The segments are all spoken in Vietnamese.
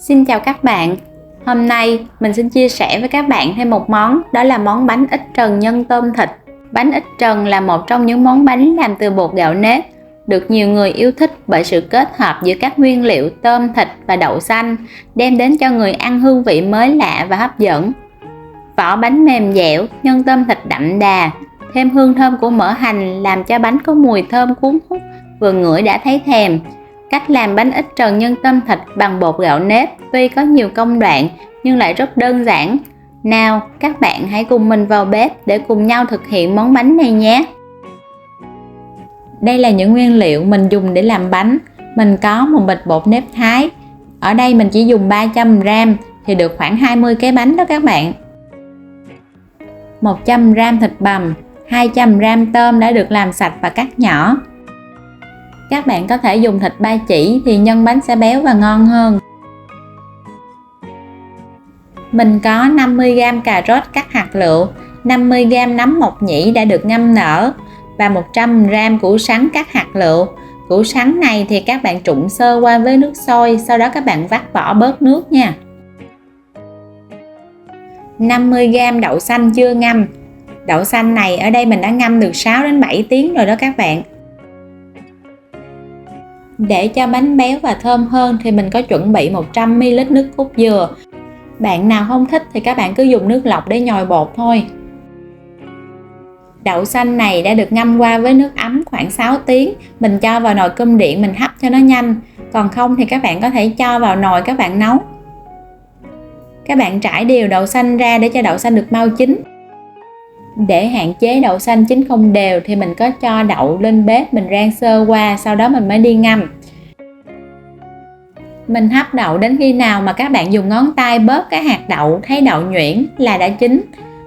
Xin chào các bạn. Hôm nay mình xin chia sẻ với các bạn thêm một món, đó là món bánh ít trần nhân tôm thịt. Bánh ít trần là một trong những món bánh làm từ bột gạo nếp, được nhiều người yêu thích bởi sự kết hợp giữa các nguyên liệu tôm, thịt và đậu xanh, đem đến cho người ăn hương vị mới lạ và hấp dẫn. Vỏ bánh mềm dẻo, nhân tôm thịt đậm đà, thêm hương thơm của mỡ hành làm cho bánh có mùi thơm cuốn hút, vừa ngửi đã thấy thèm. Cách làm bánh ít trần nhân tôm thịt bằng bột gạo nếp tuy có nhiều công đoạn nhưng lại rất đơn giản. Nào, các bạn hãy cùng mình vào bếp để cùng nhau thực hiện món bánh này nhé. Đây là những nguyên liệu mình dùng để làm bánh. Mình có một bịch bột nếp Thái. Ở đây mình chỉ dùng 300g thì được khoảng 20 cái bánh đó các bạn. 100g thịt bằm, 200g tôm đã được làm sạch và cắt nhỏ. Các bạn có thể dùng thịt ba chỉ thì nhân bánh sẽ béo và ngon hơn. Mình có 50g cà rốt cắt hạt lựu, 50g nấm mộc nhĩ đã được ngâm nở và 100g củ sắn cắt hạt lựu. Củ sắn này thì các bạn trụng sơ qua với nước sôi, sau đó các bạn vắt vỏ bớt nước nha. 50g đậu xanh chưa ngâm. Đậu xanh này ở đây mình đã ngâm được 6 đến 7 tiếng rồi đó các bạn. Để cho bánh béo và thơm hơn thì mình có chuẩn bị 100ml nước cốt dừa. Bạn nào không thích thì các bạn cứ dùng nước lọc để nhồi bột thôi. Đậu xanh này đã được ngâm qua với nước ấm khoảng 6 tiếng. Mình cho vào nồi cơm điện mình hấp cho nó nhanh. Còn không thì các bạn có thể cho vào nồi các bạn nấu. Các bạn trải đều đậu xanh ra để cho đậu xanh được mau chín. Để hạn chế đậu xanh chín không đều thì mình có cho đậu lên bếp mình rang sơ qua, sau đó mình mới đi ngâm. Mình hấp đậu đến khi nào mà các bạn dùng ngón tay bóp cái hạt đậu thấy đậu nhuyễn là đã chín,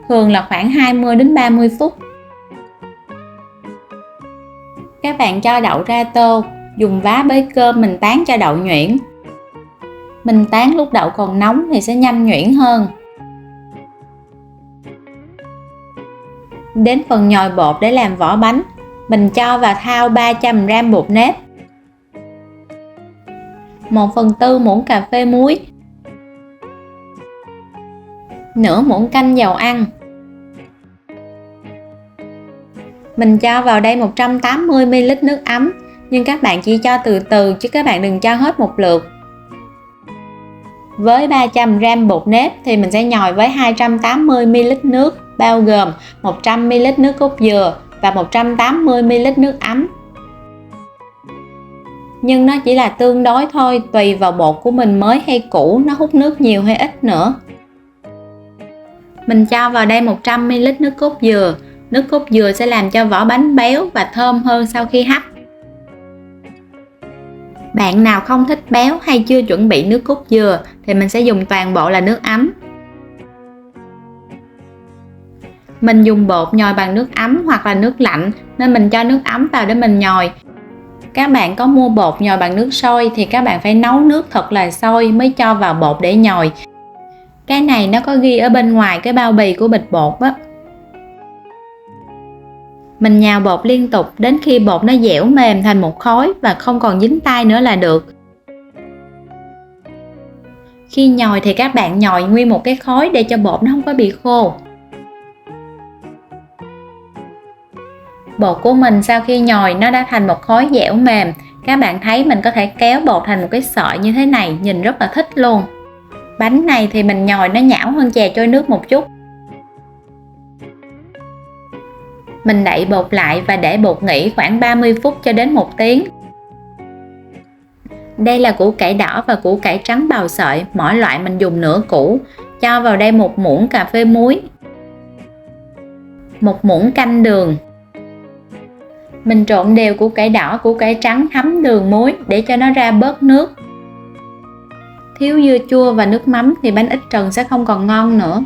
thường là khoảng 20 đến 30 phút. Các bạn cho đậu ra tô, dùng vá bới cơm mình tán cho đậu nhuyễn. Mình tán lúc đậu còn nóng thì sẽ nhanh nhuyễn hơn. Đến phần nhồi bột để làm vỏ bánh, mình cho vào thau 300g bột nếp, 1/4 muỗng cà phê muối, nửa muỗng canh dầu ăn. Mình cho vào đây 180ml nước ấm, nhưng các bạn chỉ cho từ từ chứ các bạn đừng cho hết một lượt. Với 300g bột nếp thì mình sẽ nhồi với 280ml nước, bao gồm 100ml nước cốt dừa và 180ml nước ấm. Nhưng nó chỉ là tương đối thôi, tùy vào bột của mình mới hay cũ, nó hút nước nhiều hay ít nữa. Mình cho vào đây 100ml nước cốt dừa. Nước cốt dừa sẽ làm cho vỏ bánh béo và thơm hơn sau khi hấp. Bạn nào không thích béo hay chưa chuẩn bị nước cốt dừa thì mình sẽ dùng toàn bộ là nước ấm. Mình dùng bột nhồi bằng nước ấm hoặc là nước lạnh nên mình cho nước ấm vào để mình nhồi. Các bạn có mua bột nhồi bằng nước sôi thì các bạn phải nấu nước thật là sôi mới cho vào bột để nhồi. Cái này nó có ghi ở bên ngoài cái bao bì của bịch bột á. Mình nhào bột liên tục đến khi bột nó dẻo mềm thành một khối và không còn dính tay nữa là được. Khi nhồi thì các bạn nhồi nguyên một cái khối để cho bột nó không có bị khô. Bột của mình sau khi nhồi nó đã thành một khối dẻo mềm. Các bạn thấy mình có thể kéo bột thành một cái sợi như thế này, nhìn rất là thích luôn. Bánh này thì mình nhồi nó nhão hơn chè trôi nước một chút. Mình đậy bột lại và để bột nghỉ khoảng 30 phút cho đến 1 tiếng. Đây là củ cải đỏ và củ cải trắng bào sợi, mỗi loại mình dùng nửa củ. Cho vào đây 1 muỗng cà phê muối, 1 muỗng canh đường. Mình trộn đều củ cải đỏ, củ cải trắng thấm đường muối để cho nó ra bớt nước. Thiếu dưa chua và nước mắm thì bánh ít trần sẽ không còn ngon nữa.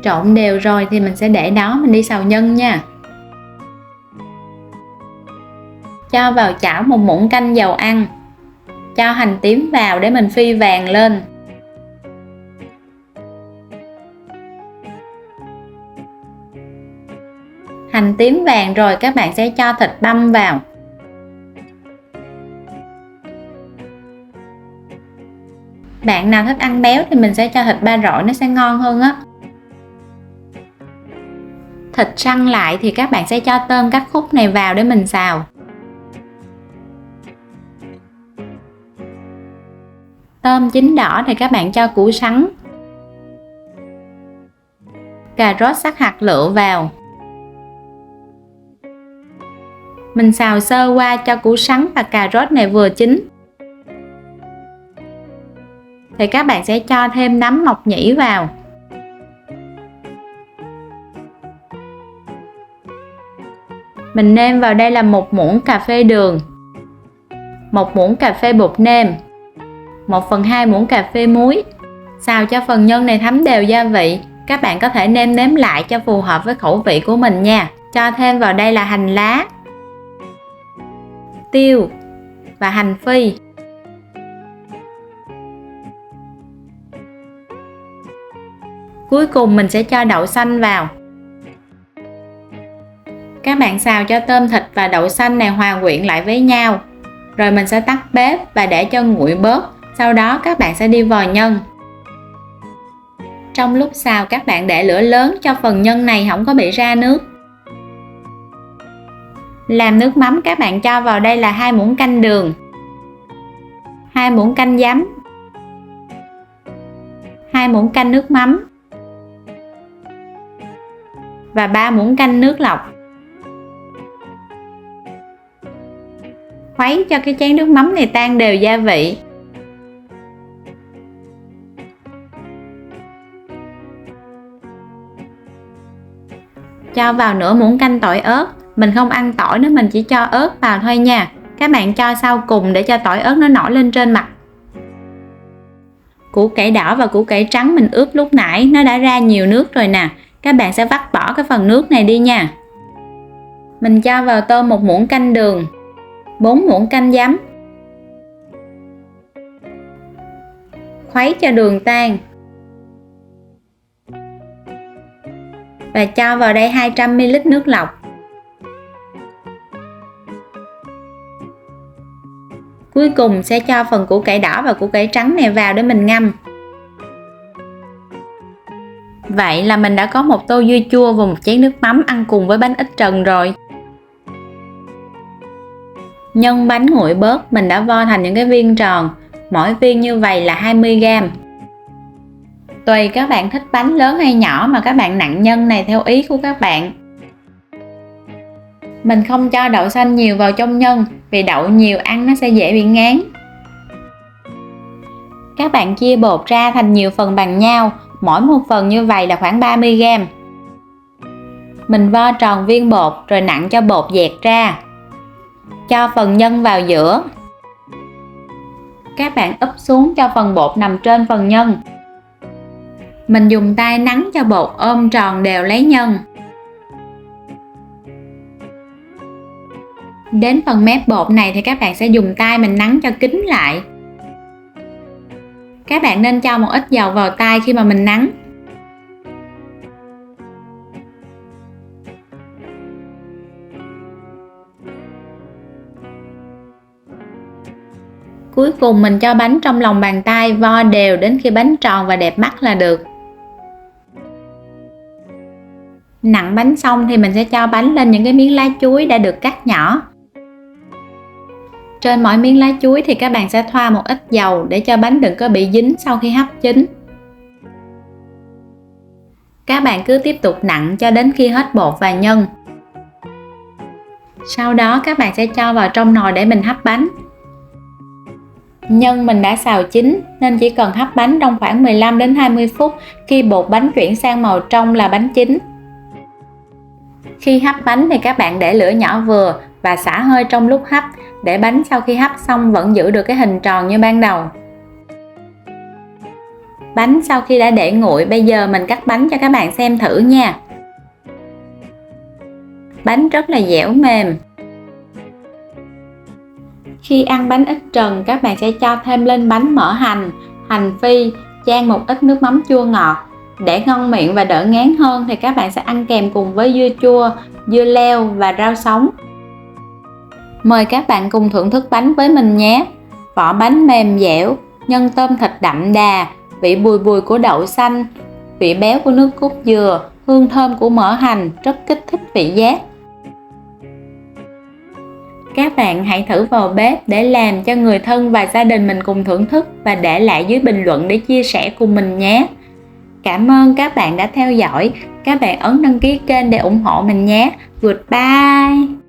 Trộn đều rồi thì mình sẽ để đó mình đi xào nhân nha. Cho vào chảo 1 muỗng canh dầu ăn. Cho hành tím vào để mình phi vàng lên. Hành tím vàng rồi các bạn sẽ cho thịt băm vào. Bạn nào thích ăn béo thì mình sẽ cho thịt ba rọi, nó sẽ ngon hơn á. Thịt săn lại thì các bạn sẽ cho tôm cắt khúc này vào để mình xào. Tôm chín đỏ thì các bạn cho củ sắn, cà rốt sắc hạt lựu vào. Mình xào sơ qua cho củ sắn và cà rốt này vừa chín. Thì các bạn sẽ cho thêm nấm mộc nhĩ vào. Mình nêm vào đây là 1 muỗng cà phê đường, 1 muỗng cà phê bột nêm, 1/2 muỗng cà phê muối. Xào cho phần nhân này thấm đều gia vị. Các bạn có thể nêm nếm lại cho phù hợp với khẩu vị của mình nha. Cho thêm vào đây là hành lá, tiêu và hành phi. Cuối cùng mình sẽ cho đậu xanh vào. Các bạn xào cho tôm thịt và đậu xanh này hòa quyện lại với nhau. Rồi mình sẽ tắt bếp và để cho nguội bớt. Sau đó các bạn sẽ đi vò nhân. Trong lúc xào các bạn để lửa lớn cho phần nhân này không có bị ra nước. Làm nước mắm các bạn cho vào đây là 2 muỗng canh đường, 2 muỗng canh giấm, 2 muỗng canh nước mắm và 3 muỗng canh nước lọc. Khuấy cho cái chén nước mắm này tan đều gia vị. Cho vào nửa muỗng canh tỏi ớt. Mình không ăn tỏi nên mình chỉ cho ớt vào thôi nha. Các bạn cho sau cùng để cho tỏi ớt nó nổi lên trên mặt. Củ cải đỏ và củ cải trắng mình ướp lúc nãy nó đã ra nhiều nước rồi nè. Các bạn sẽ vắt bỏ cái phần nước này đi nha. Mình cho vào tôm 1 muỗng canh đường, 4 muỗng canh giấm. Khuấy cho đường tan. Và cho vào đây 200ml nước lọc. Cuối cùng sẽ cho phần củ cải đỏ và củ cải trắng này vào để mình ngâm. Vậy là mình đã có một tô dưa chua và một chén nước mắm ăn cùng với bánh ít trần rồi. Nhân bánh nguội bớt, mình đã vo thành những cái viên tròn. Mỗi viên như vậy là 20g. Tùy các bạn thích bánh lớn hay nhỏ mà các bạn nặn nhân này theo ý của các bạn. Mình không cho đậu xanh nhiều vào trong nhân vì đậu nhiều ăn nó sẽ dễ bị ngán. Các bạn chia bột ra thành nhiều phần bằng nhau, mỗi một phần như vậy là khoảng 30g. Mình vo tròn viên bột rồi nặn cho bột dẹt ra. Cho phần nhân vào giữa. Các bạn úp xuống cho phần bột nằm trên phần nhân. Mình dùng tay nắn cho bột ôm tròn đều lấy nhân. Đến phần mép bột này thì các bạn sẽ dùng tay mình nắn cho kín lại. Các bạn nên cho một ít dầu vào tay khi mà mình nắn. Cuối cùng mình cho bánh trong lòng bàn tay, vo đều đến khi bánh tròn và đẹp mắt là được. Nặn bánh xong thì mình sẽ cho bánh lên những cái miếng lá chuối đã được cắt nhỏ. Trên mỗi miếng lá chuối thì các bạn sẽ thoa một ít dầu để cho bánh đừng có bị dính sau khi hấp chín. Các bạn cứ tiếp tục nặn cho đến khi hết bột và nhân. Sau đó các bạn sẽ cho vào trong nồi để mình hấp bánh. Nhân mình đã xào chín nên chỉ cần hấp bánh trong khoảng 15 đến 20 phút. Khi bột bánh chuyển sang màu trong là bánh chín. Khi hấp bánh thì các bạn để lửa nhỏ vừa và xả hơi trong lúc hấp để bánh sau khi hấp xong vẫn giữ được cái hình tròn như ban đầu. Bánh sau khi đã để nguội, bây giờ mình cắt bánh cho các bạn xem thử nha. Bánh rất là dẻo mềm. Khi ăn bánh ít trần, các bạn sẽ cho thêm lên bánh mỡ hành, hành phi, chan một ít nước mắm chua ngọt. Để ngon miệng và đỡ ngán hơn thì các bạn sẽ ăn kèm cùng với dưa chua, dưa leo và rau sống. Mời các bạn cùng thưởng thức bánh với mình nhé. Vỏ bánh mềm dẻo, nhân tôm thịt đậm đà, vị bùi bùi của đậu xanh, vị béo của nước cốt dừa, hương thơm của mỡ hành rất kích thích vị giác. Các bạn hãy thử vào bếp để làm cho người thân và gia đình mình cùng thưởng thức và để lại dưới bình luận để chia sẻ cùng mình nhé. Cảm ơn các bạn đã theo dõi. Các bạn ấn đăng ký kênh để ủng hộ mình nhé. Goodbye.